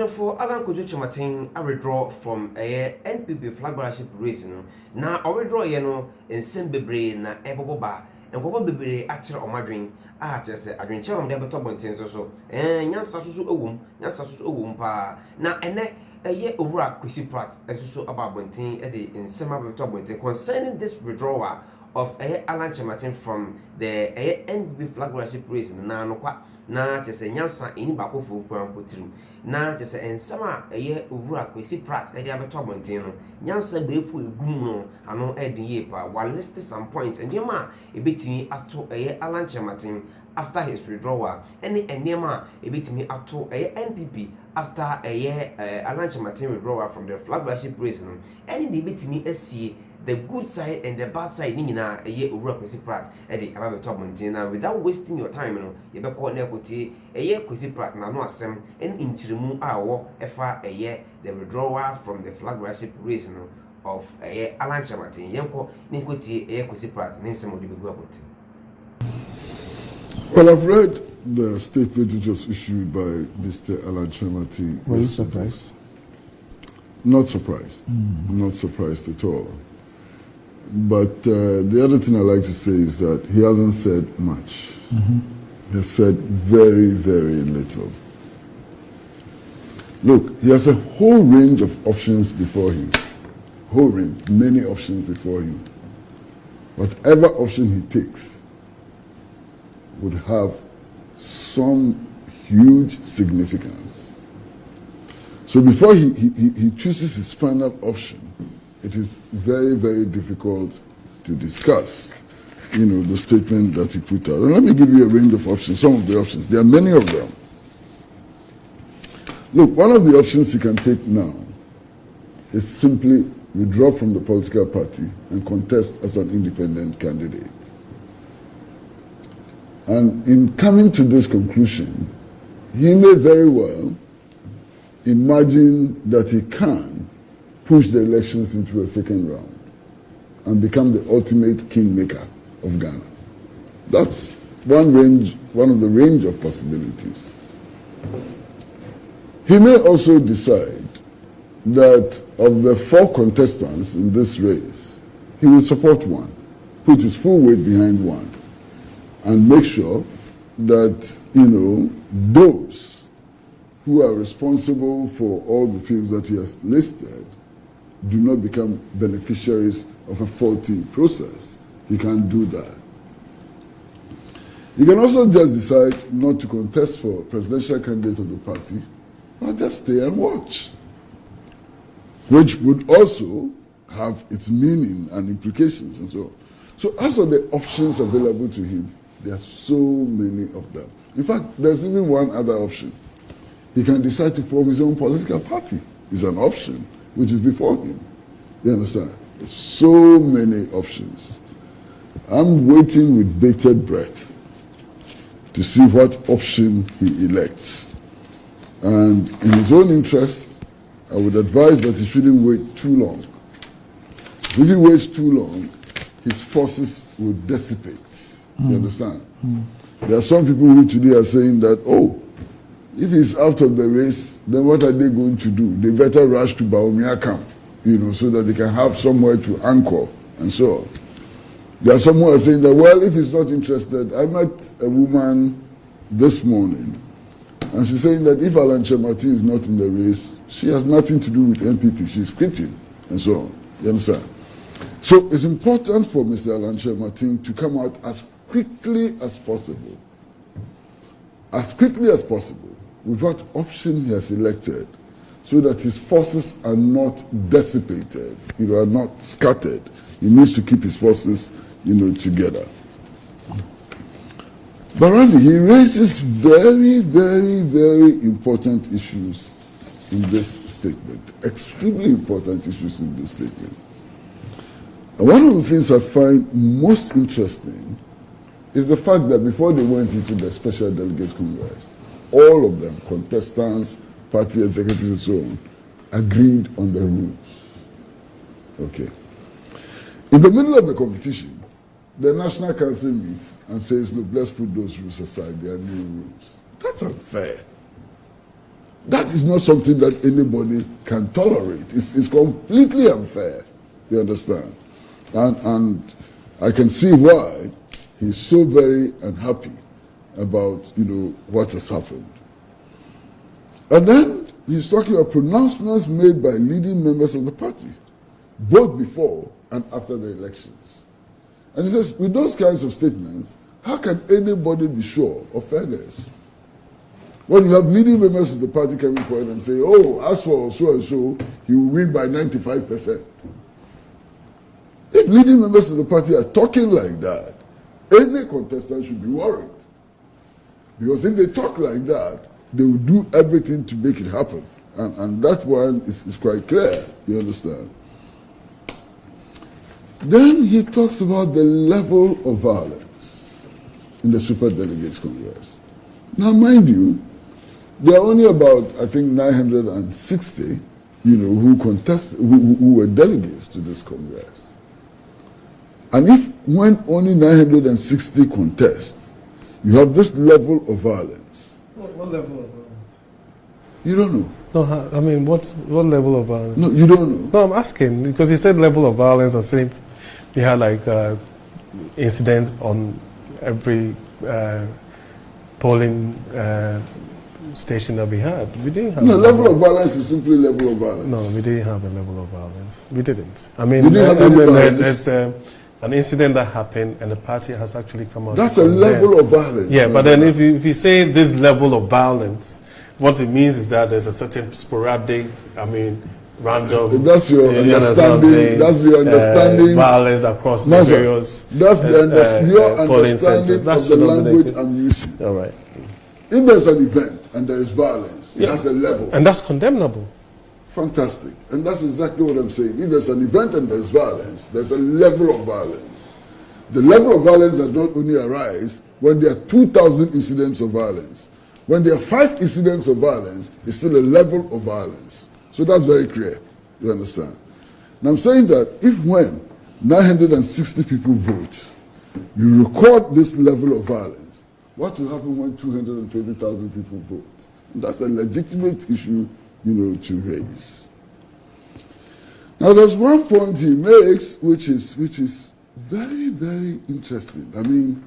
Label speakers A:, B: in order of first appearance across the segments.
A: for Alan Kyeremateng a withdraw from a NPP flagbearership race no. Na a withdraw ye no ensem bebre na eboboba. Enkofo bebre akere omadwen a kyerese adwenche om de beto bonten so nyansa so owum pa na ene eye owura Kwesi Pratt so aba bonten e de ensem abeto bonten concerning this withdrawal of Alan Kyeremateng from the NPP flagbearership race na anokwa na kyerese nyansa eni bakofo kwanpotirim na kyerese ensem a owura Kwesi Pratt e de abeto bonten no nyansa befu egum no ano e de ye pa wa list some points and yema ebetimi ato Alan Kyeremateng after his withdrawal any enema ebetimi ato NPP after Alan Kyeremateng withdrawal from the flagbearership race no any de ebetimi asie the good side and the bad side ni nyina owura Kwesi Pratt e de ababeto bonten na without wasting your time no ye be call na ekoti Kwesi Pratt na no asem en inchirimu a wo efa the withdrawal from the flagbearership race no of Alan Kyeremateng yenko ni nkoti Kwesi Pratt ni nsem odi begu abonten.
B: Well, I've read the statement which was issued by Mr. Alan Kyeremateng.
C: Were you surprised?
B: Not surprised. Not surprised at all. But the other thing I like to say is that he hasn't said much. He has said very, very little. Look, he has a whole range of options before him. Whole range, many options before him. Whatever option he takes would have some huge significance. So before he chooses his final option, it is very, very difficult to discuss, the statement that he put out. And let me give you a range of options, some of the options. There are many of them. Look, one of the options he can take now is simply withdraw from the political party and contest as an independent candidate. And in coming to this conclusion, he may very well imagine that he can push the elections into a second round and become the ultimate kingmaker of Ghana. That's one of the range of possibilities. He may also decide that of the 4 contestants in this race, he will support one, put his full weight behind one, and make sure that, those who are responsible for all the things that he has listed do not become beneficiaries of a faulty process. He can't do that. He can also just decide not to contest for presidential candidate of the party, but just stay and watch, which would also have its meaning and implications and so on. So as for the options available to him, there are so many of them. In fact, there's even one other option. He can decide to form his own political party. It's an option which is before him. You understand? There's so many options. I'm waiting with bated breath to see what option he elects. And in his own interest, I would advise that he shouldn't wait too long. If he waits too long, his forces will dissipate. You understand? There are some people who today are saying that, if he's out of the race, then what are they going to do? They better rush to Baumia camp, so that they can have somewhere to anchor and so on. There are some who are saying that, well, if he's not interested, I met a woman this morning, and she's saying that if Alan Kyeremateng is not in the race, she has nothing to do with NPP. She's quitting and so on. You understand? So it's important for Mr. Alan Kyeremateng to come out as quickly as possible with what option he has elected, so that his forces are not dissipated, are not scattered. He needs to keep his forces, together. But Randy, he raises very, very, very important issues in this statement, extremely important issues in this statement. And one of the things I find most interesting is the fact that before they went into the Special Delegates Congress, all of them, contestants, party executives and so on, agreed on the rules. Okay. In the middle of the competition, the National Council meets and says, look, let's put those rules aside, they are new rules. That's unfair. That is not something that anybody can tolerate. It's completely unfair. You understand? And I can see why he's so very unhappy about, what has happened. And then he's talking about pronouncements made by leading members of the party, both before and after the elections. And he says, with those kinds of statements, how can anybody be sure of fairness? When you have leading members of the party coming forward and say, oh, as for so and so, he will win by 95%. If leading members of the party are talking like that, any contestant should be worried. Because if they talk like that, they will do everything to make it happen. And that one is quite clear, you understand? Then he talks about the level of violence in the Superdelegates Congress. Now, mind you, there are only about, I think, 960, who contested, who were delegates to this Congress. And if when only 960 contest, you have this level of violence.
C: What level of violence?
B: You don't know.
C: No, I mean, what level of violence?
B: No, you don't know.
C: No, I'm asking, because he said level of violence, I think he had like incidents on every polling station that we had. We didn't have.
B: No, level of violence is simply level of violence.
C: No, we didn't have a level of violence. We didn't. I mean, it's an incident that happened, and the party has actually come out.
B: That's a level of violence.
C: Yeah, but then if you say this level of violence, what it means is that there's a certain sporadic, random.
B: That's your understanding. That's your understanding.
C: Violence across the various.
B: That's your understanding of the language I'm using.
C: All right.
B: If there's an event and there is violence, it has a level.
C: And that's condemnable.
B: Fantastic. And that's exactly what I'm saying. If there's an event and there's violence, there's a level of violence. The level of violence does not only arise when there are 2,000 incidents of violence. When there are 5 incidents of violence, it's still a level of violence. So that's very clear. You understand? Now I'm saying that if when 960 people vote, you record this level of violence, what will happen when 220,000 people vote? That's a legitimate issue, to raise. Now, there's one point he makes, which is very, very interesting. I mean,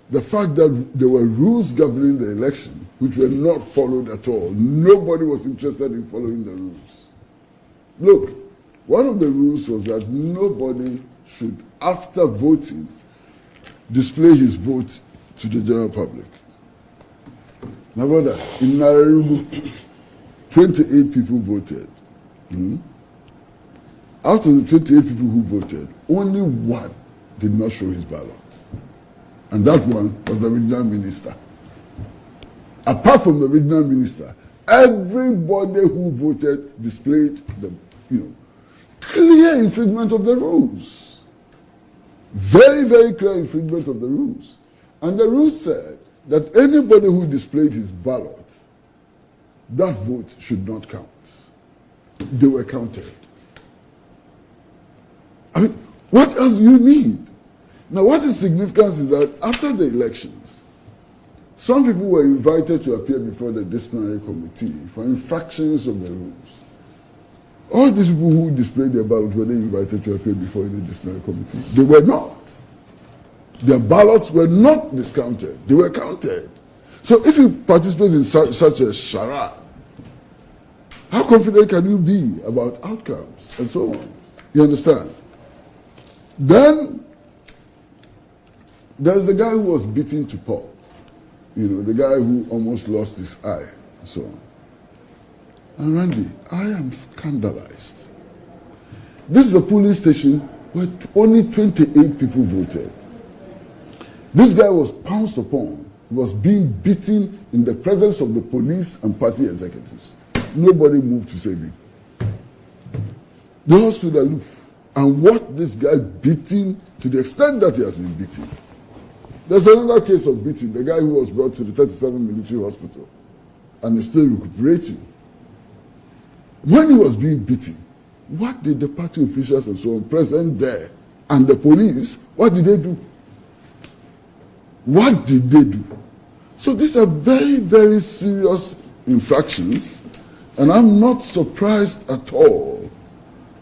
B: the fact that there were rules governing the election, which were not followed at all. Nobody was interested in following the rules. Look, one of the rules was that nobody should, after voting, display his vote to the general public. My brother, in Nairobi, 28 people voted. Out of the 28 people who voted, only one did not show his ballot. And that one was the regional minister. Apart from the regional minister, everybody who voted displayed the, clear infringement of the rules. Very, very clear infringement of the rules. And the rules said that anybody who displayed his ballot, that vote should not count. They were counted. I mean, what else do you need? Now, what is significant is that after the elections, some people were invited to appear before the disciplinary committee for infractions of the rules. All these people who displayed their ballot, were they invited to appear before any disciplinary committee? They were not. Their ballots were not discounted. They were counted. So if you participate in such a charade, how confident can you be about outcomes and so on? You understand? Then there's a guy who was beaten to pulp. The guy who almost lost his eye and so on. And Randy, I am scandalized. This is a polling station where only 28 people voted. This guy was pounced upon. He was being beaten in the presence of the police and party executives. Nobody moved to save him. They all stood aloof and watched this guy beaten to the extent that he has been beaten. There's another case of beating, the guy who was brought to the 37 military hospital and is still recuperating. When he was being beaten, what did the party officials and so on present there and the police, what did they do? What did they do? So these are very, very serious, infractions, and I'm not surprised at all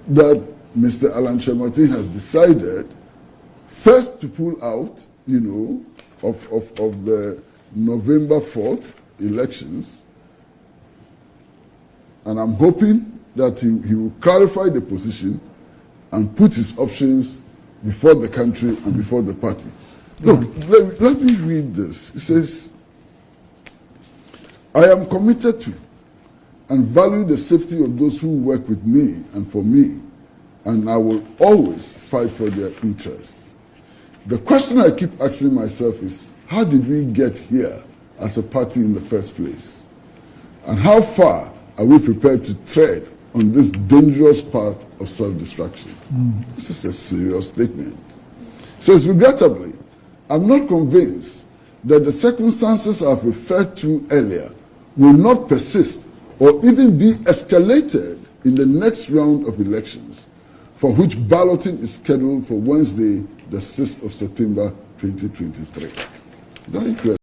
B: that Mr. Alan Kyeremateng has decided first to pull out, of the November 4th elections, and I'm hoping that he will clarify the position and put his options before the country and before the party. Look, let me read this. It says, I am committed to and value the safety of those who work with me and for me, and I will always fight for their interests. The question I keep asking myself is, how did we get here as a party in the first place? And how far are we prepared to tread on this dangerous path of self-destruction? This is a serious statement. It says, regrettably, I'm not convinced that the circumstances I've referred to earlier will not persist or even be escalated in the next round of elections, for which balloting is scheduled for Wednesday, the 6th of September, 2023. Very clear.